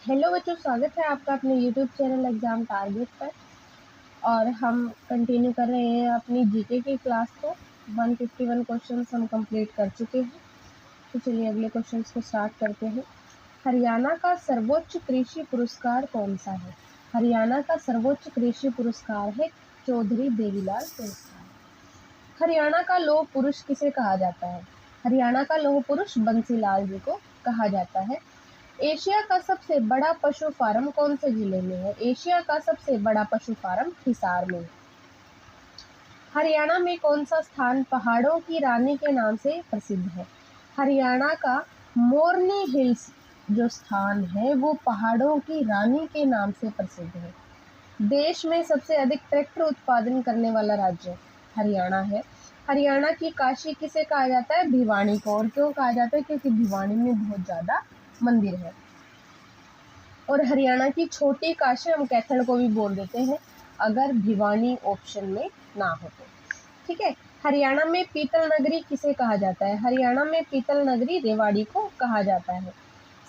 Hello बच्चों, स्वागत है आपका अपने यूट्यूब चैनल एग्ज़ाम टारगेट पर। और हम कंटिन्यू कर रहे हैं अपनी जीके की क्लास को। 151 क्वेश्चंस हम कंप्लीट कर चुके हैं। तो चलिए अगले क्वेश्चंस को स्टार्ट करते हैं। हरियाणा का सर्वोच्च कृषि पुरस्कार कौन सा है? हरियाणा का सर्वोच्च कृषि पुरस्कार है चौधरी देवीलाल पुरस्कार। हरियाणा का लौह पुरुष किसे कहा जाता है? हरियाणा का लौह पुरुष बंसीलाल जी को कहा जाता है। एशिया का सबसे बड़ा पशु फार्म कौन से जिले में है? एशिया का सबसे बड़ा पशु फार्म हिसार में है। हरियाणा में कौन सा स्थान पहाड़ों की रानी के नाम से प्रसिद्ध है? हरियाणा का मोरनी हिल्स जो स्थान है वो पहाड़ों की रानी के नाम से प्रसिद्ध है। देश में सबसे अधिक ट्रैक्टर उत्पादन करने वाला राज्य हरियाणा है। हरियाणा की काशी किसे कहा जाता है? भिवानी को। और क्यों कहा जाता है? क्योंकि भिवानी में बहुत ज़्यादा मंदिर है। और हरियाणा की छोटी काशी हम कैथल को भी बोल देते हैं अगर भिवानी ऑप्शन में ना हो तो। ठीक है। हरियाणा में पीतल नगरी किसे कहा जाता है? हरियाणा में पीतल नगरी रेवाड़ी को कहा जाता है।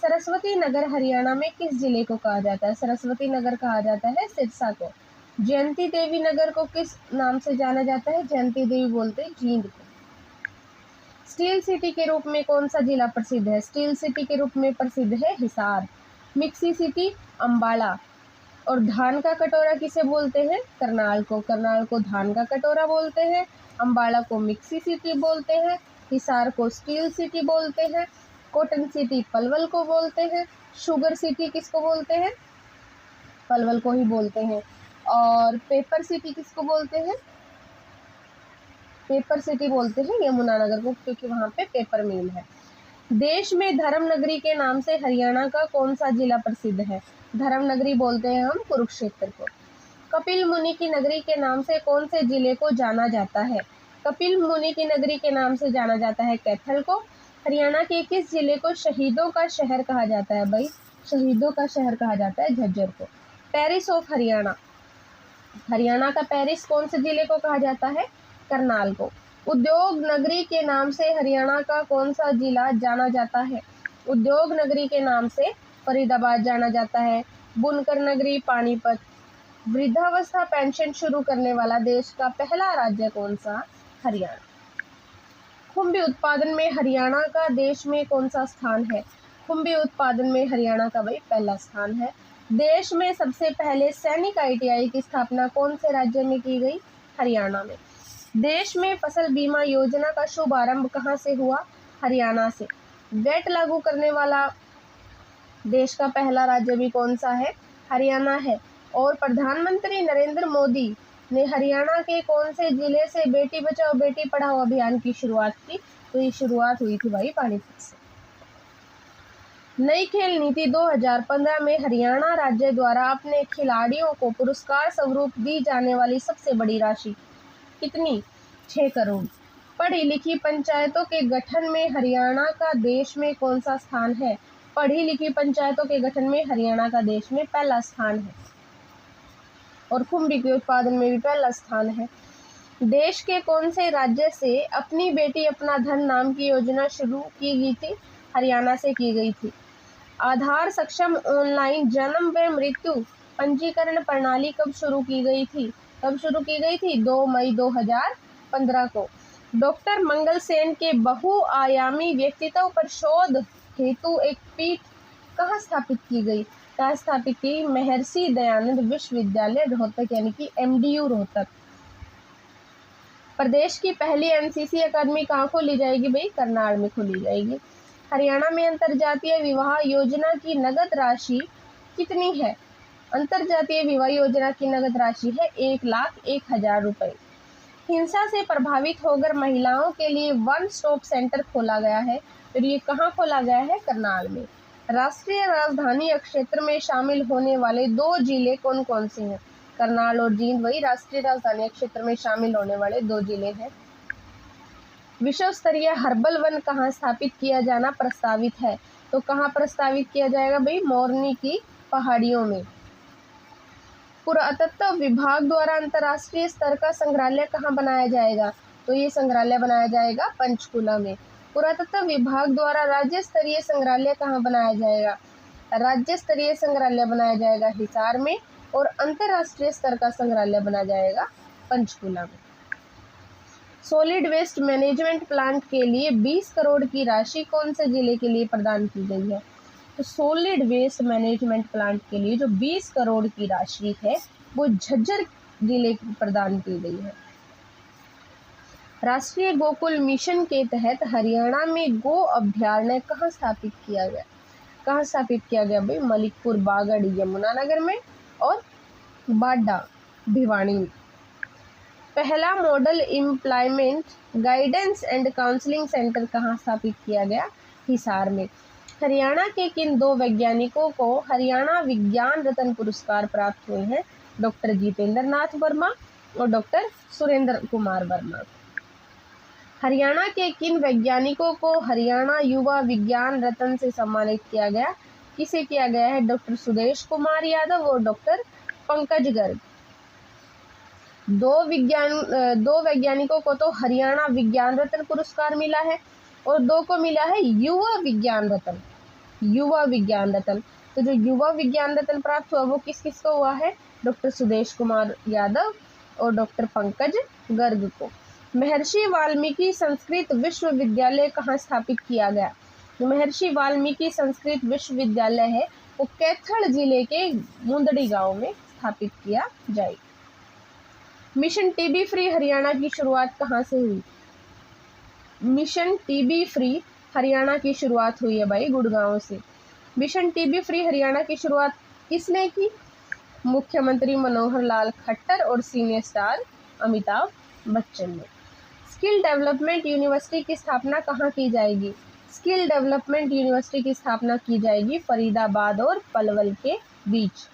सरस्वती नगर हरियाणा में किस जिले को कहा जाता है? सरस्वती नगर कहा जाता है सिरसा को। जयंती देवी नगर को किस नाम से जाना जाता है? जयंती देवी बोलते हैं जींद को। स्टील सिटी के रूप में कौन सा जिला प्रसिद्ध है? स्टील सिटी के रूप में प्रसिद्ध है हिसार। Mixie city Ambala. और धान का कटोरा किसे बोलते हैं? करनाल को। करनाल को धान का कटोरा बोलते हैं। अम्बाला को मिक्सी सिटी बोलते हैं। हिसार को स्टील सिटी बोलते हैं। कॉटन सिटी पलवल को बोलते हैं। शुगर सिटी किसको बोलते हैं? पलवल को ही बोलते हैं। और पेपर सिटी किसको बोलते हैं? पेपर सिटी बोलते हैं यमुनानगर को, क्योंकि वहाँ पे पेपर मिल है। देश में धर्म नगरी के नाम से हरियाणा का कौन सा जिला प्रसिद्ध है? धर्म नगरी बोलते हैं हम कुरुक्षेत्र को। कपिल मुनि की नगरी के नाम से कौन से जिले को जाना जाता है? कपिल मुनि की नगरी के नाम से जाना जाता है कैथल को। हरियाणा के किस जिले को शहीदों का शहर कहा जाता है? भाई शहीदों का शहर कहा जाता है झज्जर को। पेरिस ऑफ हरियाणा, हरियाणा का पेरिस कौन से जिले को कहा जाता है? करनाल को। उद्योग नगरी के नाम से हरियाणा का कौन सा जिला जाना जाता है? उद्योग नगरी के नाम से फरीदाबाद जाना जाता है। बुनकर नगरी पानीपत। वृद्धावस्था पेंशन शुरू करने वाला देश का पहला राज्य कौन सा? हरियाणा। खुम्बी उत्पादन में हरियाणा का देश में कौन सा स्थान है? खुम्बी उत्पादन में हरियाणा का भाई पहला स्थान है। देश में सबसे पहले सैनिक ITI की स्थापना कौन से राज्य में की गई? हरियाणा में। देश में फसल बीमा योजना का शुभारंभ कहाँ से हुआ? हरियाणा से। वैट लागू करने वाला देश का पहला राज्य भी कौन सा है? हरियाणा है। और प्रधानमंत्री नरेंद्र मोदी ने हरियाणा के कौन से जिले से बेटी बचाओ बेटी पढ़ाओ अभियान की शुरुआत की? तो ये शुरुआत हुई थी भाई पानीपत से। नई खेल नीति 2015 में हरियाणा राज्य द्वारा अपने खिलाड़ियों को पुरस्कार स्वरूप दी जाने वाली सबसे बड़ी राशि कितनी? 6 करोड़। पढ़ी लिखी पंचायतों के गठन में हरियाणा का देश में कौन सा स्थान है? पढ़ी लिखी पंचायतों के गठन में हरियाणा का देश में पहला स्थान है। और खुम्बी के उत्पादन में भी पहला स्थान है। देश के कौन से राज्य से अपनी बेटी अपना धन नाम की योजना शुरू की गई थी? हरियाणा से की गई थी। आधार सक्षम ऑनलाइन जन्म व मृत्यु पंजीकरण प्रणाली कब शुरू की गई थी? कब शुरू की गई थी? 2 मई 2015 को। डॉक्टर मंगल सेन के बहुआयामी व्यक्तित्व पर शोध हेतु एक पीठ कहाँ स्थापित की गई? कहाँ स्थापित की? महर्षि दयानंद विश्वविद्यालय रोहतक, यानी कि MDU रोहतक। प्रदेश की पहली NCC अकादमी कहाँ खोली जाएगी? भाई करनाल में खोली जाएगी। हरियाणा में अंतरजातीय विवाह योजना की नगद राशि कितनी है? अंतरजातीय विवाह योजना की नगद राशि है 1,01,000 रुपये। हिंसा से प्रभावित होकर महिलाओं के लिए वन स्टॉप सेंटर खोला गया है। तो ये कहाँ खोला गया है? करनाल में। राष्ट्रीय राजधानी क्षेत्र में शामिल होने वाले 2 जिले कौन कौन से हैं? करनाल और जींद वही राष्ट्रीय राजधानी क्षेत्र में शामिल होने वाले 2 जिले हैं। विश्व स्तरीय हर्बल वन कहाँ स्थापित किया जाना प्रस्तावित है? तो कहाँ प्रस्तावित किया जाएगा भाई? मोरनी की पहाड़ियों में। पुरातत्व विभाग द्वारा अंतर्राष्ट्रीय स्तर का संग्रहालय कहाँ बनाया जाएगा? तो ये संग्रहालय बनाया जाएगा पंचकुला में। पुरातत्व विभाग द्वारा राज्य स्तरीय संग्रहालय कहाँ बनाया जाएगा? राज्य स्तरीय संग्रहालय बनाया जाएगा हिसार में और अंतर्राष्ट्रीय स्तर का संग्रहालय बनाया जाएगा पंचकुला में। सॉलिड वेस्ट मैनेजमेंट प्लांट के लिए 20 करोड़ की राशि कौन से जिले के लिए प्रदान की गई है? तो सॉलिड वेस्ट मैनेजमेंट प्लांट के लिए जो 20 करोड़ की राशि है वो झज्जर जिले को प्रदान की गई है। राष्ट्रीय गोकुल मिशन के तहत हरियाणा में गो अभ्यारण्य कहाँ स्थापित किया गया? कहाँ स्थापित किया गया भाई? मलिकपुर, बागड़, यमुनानगर में और बाड्डा, भिवानी में। पहला model employment guidance and counselling centre कहाँ स्थापित किया गया? हिसार में। हरियाणा के किन 2 वैज्ञानिकों को हरियाणा विज्ञान रत्न पुरस्कार प्राप्त हुए हैं? डॉक्टर जितेंद्र नाथ वर्मा और डॉक्टर सुरेंद्र कुमार वर्मा। हरियाणा के किन वैज्ञानिकों को हरियाणा युवा विज्ञान रत्न से सम्मानित किया गया? किसे किया गया है? डॉक्टर सुदेश कुमार यादव और डॉक्टर पंकज गर्ग। 2 वैज्ञानिकों को तो हरियाणा विज्ञान रत्न पुरस्कार मिला है और 2 को मिला है युवा विज्ञान रत्न। युवा विज्ञान रत्न, तो जो युवा विज्ञान रत्न प्राप्त हुआ वो किस किस को हुआ है? डॉक्टर सुदेश कुमार यादव और डॉक्टर पंकज गर्ग को। महर्षि वाल्मीकि संस्कृत विश्वविद्यालय कहाँ स्थापित किया गया? महर्षि वाल्मीकि संस्कृत विश्वविद्यालय है वो कैथल जिले के मुंदड़ी गांव में स्थापित किया जाएगा। मिशन टीबी फ्री हरियाणा की शुरुआत कहाँ से हुई? मिशन टीबी फ्री हरियाणा की शुरुआत हुई है भाई गुड़गांव से। मिशन टीबी फ्री हरियाणा की शुरुआत किसने की? मुख्यमंत्री मनोहर लाल खट्टर और सीनियर स्टार अमिताभ बच्चन ने। स्किल डेवलपमेंट यूनिवर्सिटी की स्थापना कहाँ की जाएगी? स्किल डेवलपमेंट यूनिवर्सिटी की स्थापना की जाएगी फरीदाबाद और पलवल के बीच।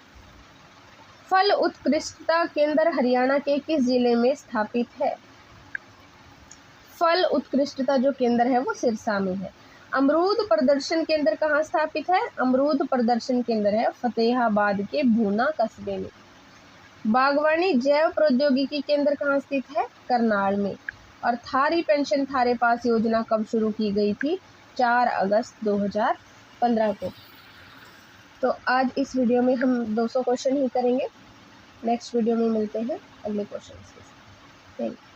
फल उत्कृष्टता केंद्र हरियाणा के किस जिले में स्थापित है? फल उत्कृष्टता जो केंद्र है वो सिरसा में है। अमरूद प्रदर्शन केंद्र कहाँ स्थापित है? अमरूद प्रदर्शन केंद्र है फतेहाबाद के भूना कस्बे में। बागवानी जैव प्रौद्योगिकी केंद्र कहाँ स्थित है? करनाल में। और थारी पेंशन थारे पास योजना कब शुरू की गई थी? 4 अगस्त 2015 को। तो आज इस वीडियो में हम 200 क्वेश्चन ही करेंगे। नेक्स्ट वीडियो में मिलते हैं अगले क्वेश्चन के साथ। Thank you.